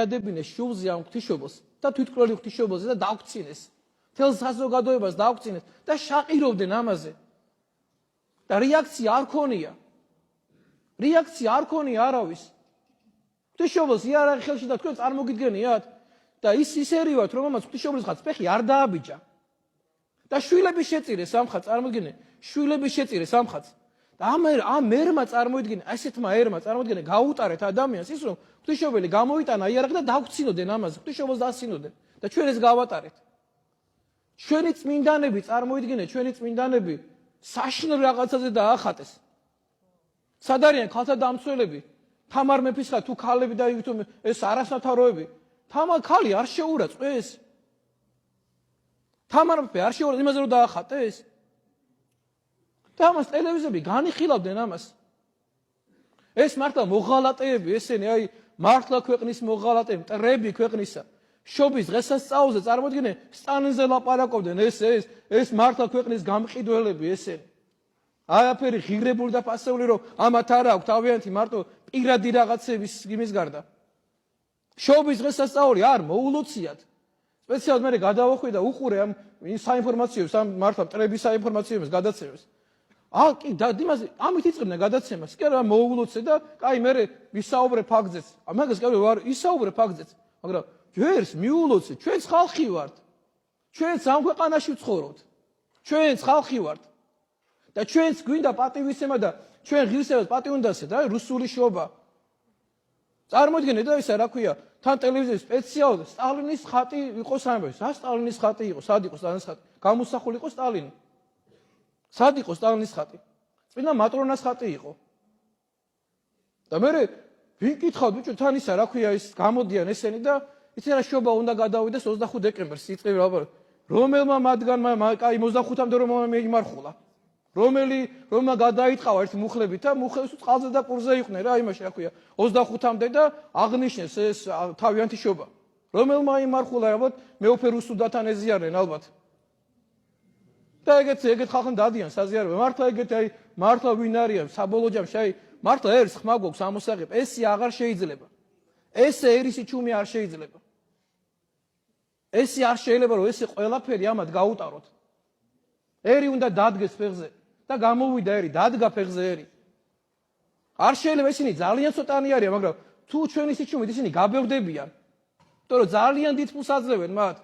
დადებინეს შუბლზე ამ ღვთისმშობელს და თვითმკვლელი ღვთისმშობელზე და დაგვცინეს. თელ საზოგადოებას დაგვცინეს და შაყირობდნენ ამაზე. და რეაქცია არ ქონია. რეაქცია არ ქონია არავის. ღვთისმშობელს იარაღი ხელში და თქვენ წარმოგიდგენიათ და ისერივად რომელმაც ღვთისმშობლის ხაც ფეხი არ დააბიჯა. და შვილების შეწირეს ამ ხაც წარმოგიდგენე, შვილების შეწირეს ამ ხაც. და ამ ერმა წარმოიდგინე, ასეთმა ერმა წარმოიდგინე, გაუტარეთ ადამიანს ის რომ ღვთისმშობელი გამოიტანა იარაღი და დაგვცინოდნენ ამაზე, ღვთისმშობელს დასცინოდნენ და ჩვენ ეს გავატარეთ. ჩვენი წმინდანები წარმოიდგინე, ჩვენი წმინდანები საშინელ რაღაცაზე დაახატეს. სად არიან ქალთა დამცველები? თამარ მეფის ხა თუ ქალები და ეს არასათაროები. თამარ ქალი არ შეურა წვეს. თამარ მეფე არ შეურა იმაზე რომ დაახატეს. და ამას ტელევიზიები განიხილავდნენ ამას. ეს მართლა მოღალატეები, ესენი აი მართლა ქვეყნის მოღალატეები, მტრები ქვეყნისა. შობის დღესასწაულზე წარმოიდგინე, სტალინზე ლაპარაკობდნენ ეს მართლა ქვეყნის გამყიდველები ესენი. აი აფერი ღირებული და პასეული რომ ამათ არ აქვს თავიანთი მარტო პირადი რაღაცების იმის გარდა. შობის დღესასწაული არ მოულოციათ. სპეციალურად მე გადავახვი და უყურე ამ საინფორმაციოს, ამ მართლა მტრების საინფორმაციოს გადაცემას. კი და იმას ამით იწყებდნენ გადაცემას. კი რა მოულოცე და კაი მე ვისაუბრე ფაქტზეც. მაგას კი ვარ ისაუბრე ფაქტზეც. მაგრამ ჯერს მიულოცე, ჩვენც ხალხი ვართ. ჩვენც ამ ქვეყანაში ვცხოვრობთ. ჩვენც ხალხი ვართ. და ჩვენც გვინდა პატივისცემა და ჩვენ ღირსებას პატივუნდასეთ, რა რუსული შობა. წარმოიდგინეთ და ისა რა ქვია, თან ტელევიზიაში სპეციალურად სტალინის ხატი იყო სამბეს. რა სტალინის ხატი იყო? სად იყო სტალინის ხატი? გამოსახული იყო სტალინი. სად იყო სტალინის ხატი? წინა მატრონას ხატი იყო. და მე ვინ კითხავ ბიჭო თან ისა რა ქვია ის გამოდიან ესენი და იცი რა შობა უნდა გადავიდეს 25 დეკემბერს იწყება ლაპარაკი. რომელმა მათგანმა კაი 25-მდე რომ იმარხულა. რომელმა გადაიტყავა ერთ მუხლებით და მუხლებს წყალზე და პურზე იყვნენ რა იმაში რა ქვია 25-მდე და აღნიშნეს ეს თავიანთი შობა. რომელმა იმარხულა ალბათ მეუფე რუსუდათან ეზიარნენ ალბათ. და ეგეთ ხალხთან დადიან საზიარება. მართლა ეგეთი აი მართლა ვინ არიან საბოლოო ჯამში აი მართლა ერის ხმა გვაქვს ამოსაღებ. ესე აღარ შეიძლება. ესე ერისი ჩუმი არ შეიძლება. ესე არ შეიძლება რომ ესე ყველაფერი ამათ გაუტაროთ. ერი უნდა დადგეს ფეხზე და გამოვიდა ერი, დადგა ფეხზე ერი. არ შეიძლება ისინი ძალიან ცოტანი არიან, მაგრამ თუ ჩვენი სიჩუმით ისინი გაბევდებიან. იმიტომ რომ ძალიან დიდ ფულს აძლევენ მათ.